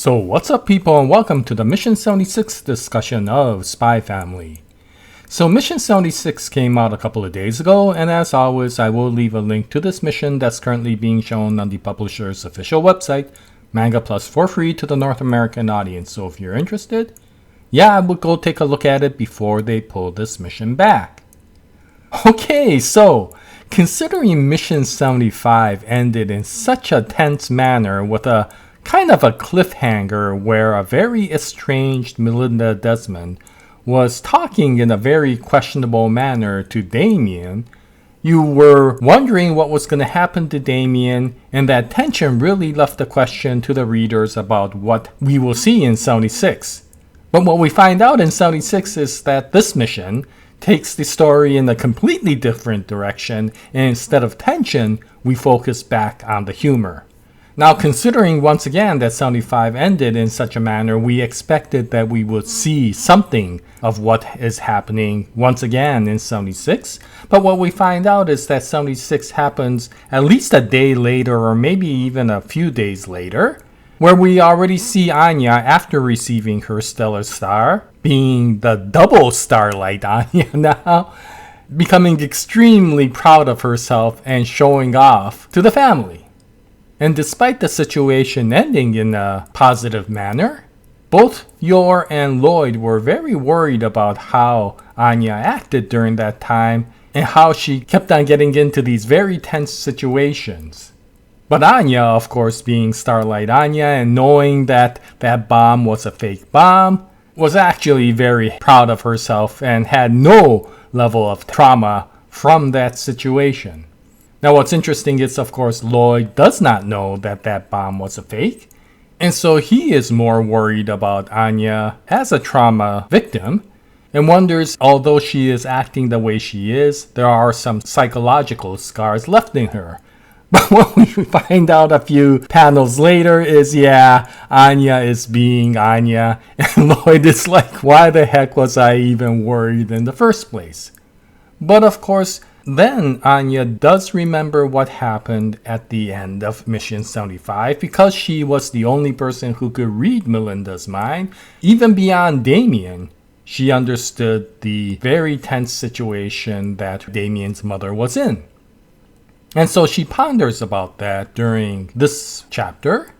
So what's up people, and welcome to the Mission 76 discussion of Spy Family. So Mission 76 came out a couple of days ago, and as always I will leave a link to this mission that's currently being shown on the publisher's official website, Manga Plus, for free to the North American audience. So if you're interested, I would go take a look at it before they pull this mission back. Okay, so considering Mission 75 ended in such a tense manner with a kind of a cliffhanger where a very estranged Melinda Desmond was talking in a very questionable manner to Damien, you were wondering what was going to happen to Damien, and that tension really left the question to the readers about what we will see in 76. But what we find out in 76 is that this mission takes the story in a completely different direction, and instead of tension, we focus back on the humor. Now, considering once again that 75 ended in such a manner, we expected that we would see something of what is happening once again in 76. But what we find out is that 76 happens at least a day later, or maybe even a few days later, where we already see Anya, after receiving her stellar star, being the double starlight Anya now, becoming extremely proud of herself and showing off to the family. And despite the situation ending in a positive manner, both Yor and Lloyd were very worried about how Anya acted during that time and how she kept on getting into these very tense situations. But Anya, of course, being Starlight Anya and knowing that that bomb was a fake bomb, was actually very proud of herself and had no level of trauma from that situation. Now what's interesting is, of course, Lloyd does not know that that bomb was a fake, and so he is more worried about Anya as a trauma victim and wonders, although she is acting the way she is, there are some psychological scars left in her. But what we find out a few panels later is, Anya is being Anya, and Lloyd is like, why the heck was I even worried in the first place? But of course, then Anya does remember what happened at the end of Mission 75 because she was the only person who could read Melinda's mind. Even beyond Damien, she understood the very tense situation that Damien's mother was in. And so she ponders about that during this chapter,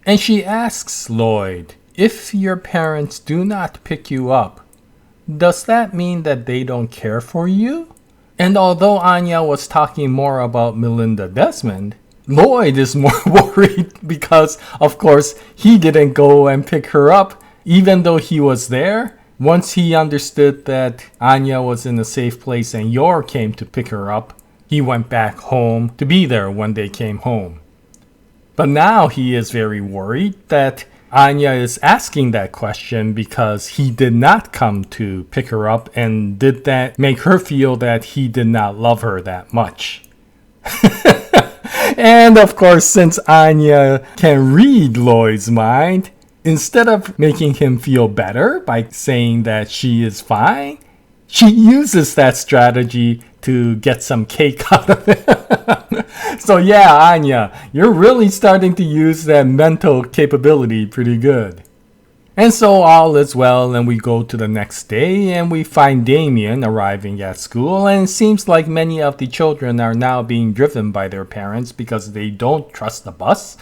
and she asks Lloyd, if your parents do not pick you up, does that mean that they don't care for you? And although Anya was talking more about Melinda Desmond, Lloyd is more worried because, of course, he didn't go and pick her up, even though he was there. Once he understood that Anya was in a safe place and Yor came to pick her up, he went back home to be there when they came home. But now he is very worried that Anya is asking that question because he did not come to pick her up, and did that make her feel that he did not love her that much? And of course, since Anya can read Lloyd's mind, instead of making him feel better by saying that she is fine, she uses that strategy to get some cake out of it. So Anya, you're really starting to use that mental capability pretty good. And so all is well, and we go to the next day and we find Damien arriving at school, and it seems like many of the children are now being driven by their parents because they don't trust the bus.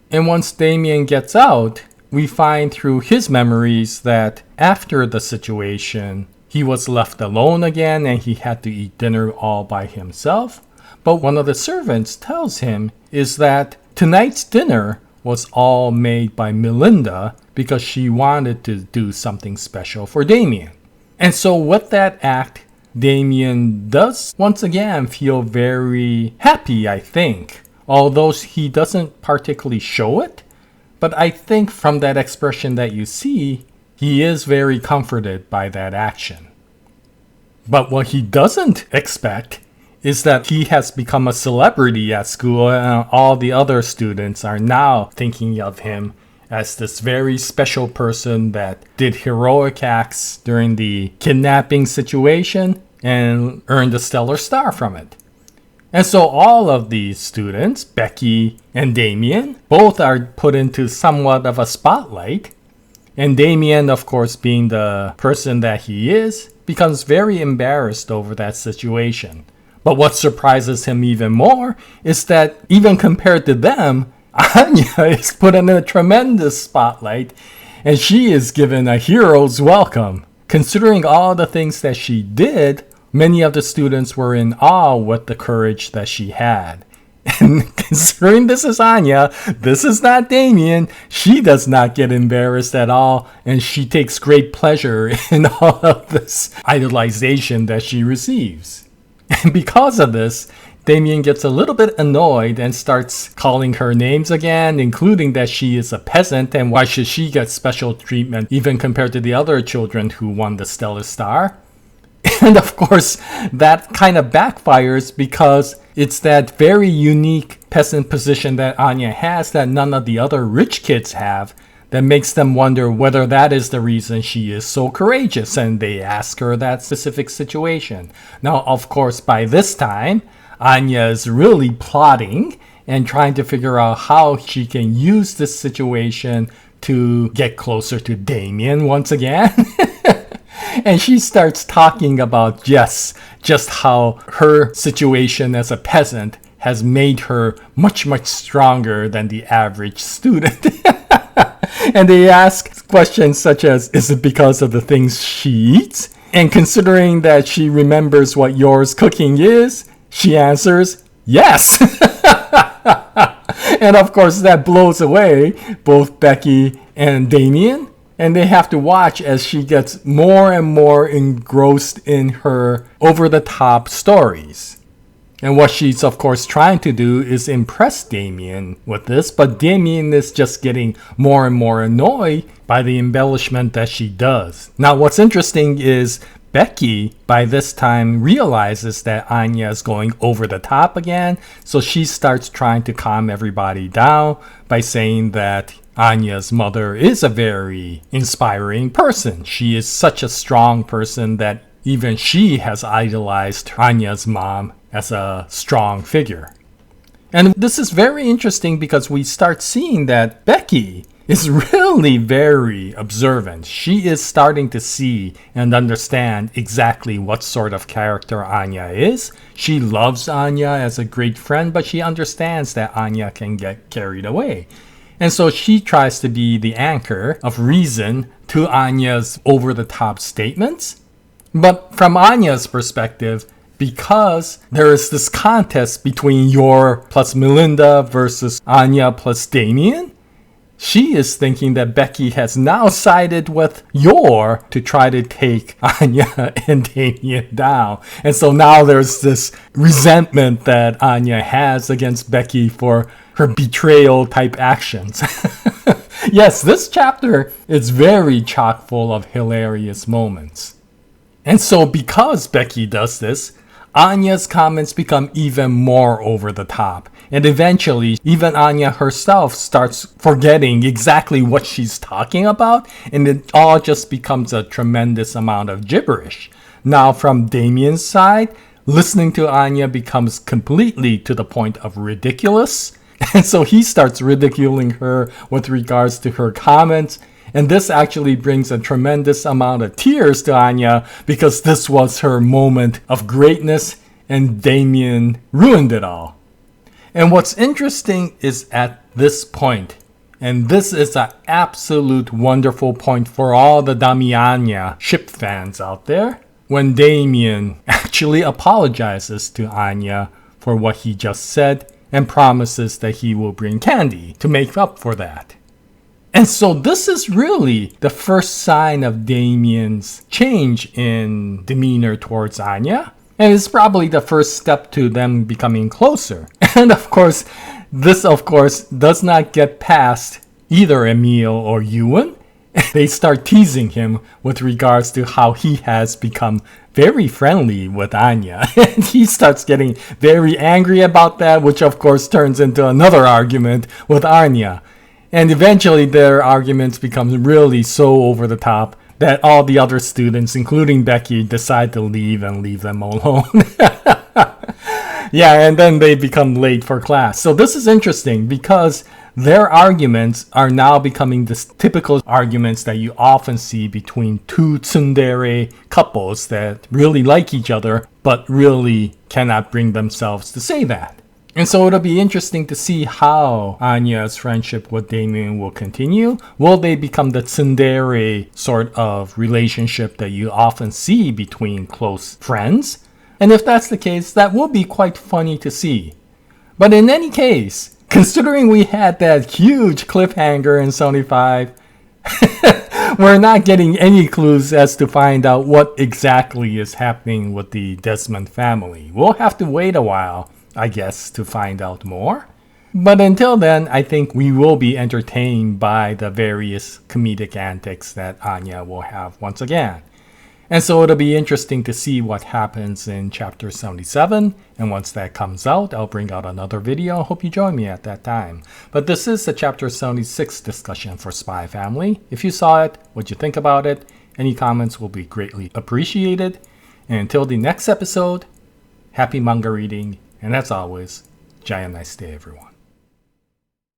And once Damien gets out, we find through his memories that after the situation, he was left alone again and he had to eat dinner all by himself. But one of the servants tells him is that tonight's dinner was all made by Melinda because she wanted to do something special for Damien. And so with that act, Damien does once again feel very happy, I think. Although he doesn't particularly show it. But I think from that expression that you see, he is very comforted by that action. But what he doesn't expect is that he has become a celebrity at school, and all the other students are now thinking of him as this very special person that did heroic acts during the kidnapping situation and earned a stellar star from it. And so all of these students, Becky and Damien, both are put into somewhat of a spotlight. And Damien, of course, being the person that he is, becomes very embarrassed over that situation. But what surprises him even more is that even compared to them, Anya is put in a tremendous spotlight, and she is given a hero's welcome. Considering all the things that she did, many of the students were in awe with the courage that she had. And considering this is Anya, this is not Damien, she does not get embarrassed at all, and she takes great pleasure in all of this idolization that she receives. And because of this, Damien gets a little bit annoyed and starts calling her names again, including that she is a peasant and why should she get special treatment even compared to the other children who won the Stellar Star. And of course, that kind of backfires because it's that very unique peasant position that Anya has that none of the other rich kids have that makes them wonder whether that is the reason she is so courageous, and they ask her that specific situation. Now, of course, by this time, Anya is really plotting and trying to figure out how she can use this situation to get closer to Damien once again. And she starts talking about just how her situation as a peasant has made her much, much stronger than the average student. And they ask questions such as, is it because of the things she eats? And considering that she remembers what yours cooking is, she answers, yes. And of course, that blows away both Becky and Damien. And they have to watch as she gets more and more engrossed in her over-the-top stories. And what she's, of course, trying to do is impress Damien with this, but Damien is just getting more and more annoyed by the embellishment that she does. Now, what's interesting is Becky, by this time, realizes that Anya is going over the top again, so she starts trying to calm everybody down by saying that Anya's mother is a very inspiring person. She is such a strong person that even she has idolized Anya's mom as a strong figure. And this is very interesting because we start seeing that Becky is really very observant. She is starting to see and understand exactly what sort of character Anya is. She loves Anya as a great friend, but she understands that Anya can get carried away. And so she tries to be the anchor of reason to Anya's over-the-top statements. But from Anya's perspective, because there is this contest between Yor plus Melinda versus Anya plus Damien, she is thinking that Becky has now sided with Yor to try to take Anya and Damien down. And so now there's this resentment that Anya has against Becky for her betrayal type actions. Yes, this chapter is very chock full of hilarious moments. And so because Becky does this, Anya's comments become even more over the top. And eventually, even Anya herself starts forgetting exactly what she's talking about, and it all just becomes a tremendous amount of gibberish. Now, from Damien's side, listening to Anya becomes completely to the point of ridiculous. And so he starts ridiculing her with regards to her comments. And this actually brings a tremendous amount of tears to Anya because this was her moment of greatness and Damien ruined it all. And what's interesting is at this point, and this is an absolute wonderful point for all the Damian and Anya ship fans out there, when Damien actually apologizes to Anya for what he just said and promises that he will bring candy to make up for that. And so this is really the first sign of Damien's change in demeanor towards Anya. And it's probably the first step to them becoming closer. And of course, this does not get past either Emil or Ewan. They start teasing him with regards to how he has become very friendly with Anya. And he starts getting very angry about that, which of course turns into another argument with Anya. And eventually their arguments become really so over the top that all the other students, including Becky, decide to leave and leave them alone. Yeah, and then they become late for class. So this is interesting because their arguments are now becoming the typical arguments that you often see between two tsundere couples that really like each other but really cannot bring themselves to say that. And so it'll be interesting to see how Anya's friendship with Damien will continue. Will they become the tsundere sort of relationship that you often see between close friends? And if that's the case, that will be quite funny to see. But in any case, considering we had that huge cliffhanger in 75, we're not getting any clues as to find out what exactly is happening with the Desmond family. We'll have to wait a while, I guess, to find out more. But until then, I think we will be entertained by the various comedic antics that Anya will have once again. And so it'll be interesting to see what happens in chapter 77. And once that comes out, I'll bring out another video. I hope you join me at that time. But this is the chapter 76 discussion for Spy Family. If you saw it, what'd you think about it? Any comments will be greatly appreciated. And until the next episode, happy manga reading. And as always, Jaya, nice day everyone.